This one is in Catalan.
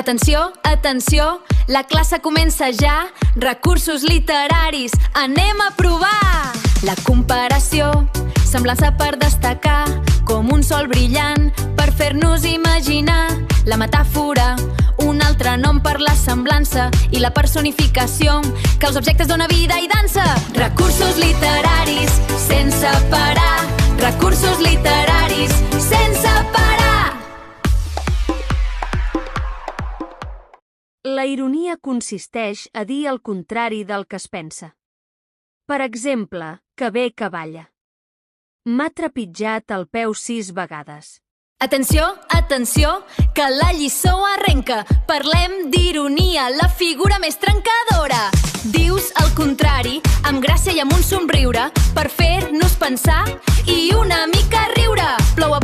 Atenció, atenció, la classe comença ja. Recursos literaris, anem a provar! La comparació, semblança per destacar, com un sol brillant per fer-nos imaginar. La metàfora, un altre nom per la semblança, i la personificació, que els objectes dona vida i dansa. Recursos literaris, sense parar. Recursos literaris, sense parar. La ironia consisteix a dir el contrari del que es pensa. Per exemple, que bé que balla. M'ha trepitjat el peu 6 vegades. Atenció, atenció, que la lliçó arrenca. Parlem d'ironia, la figura més trencadora. Dius el contrari, amb gràcia i amb un somriure, per fer-nos pensar i una mica riure. Plou a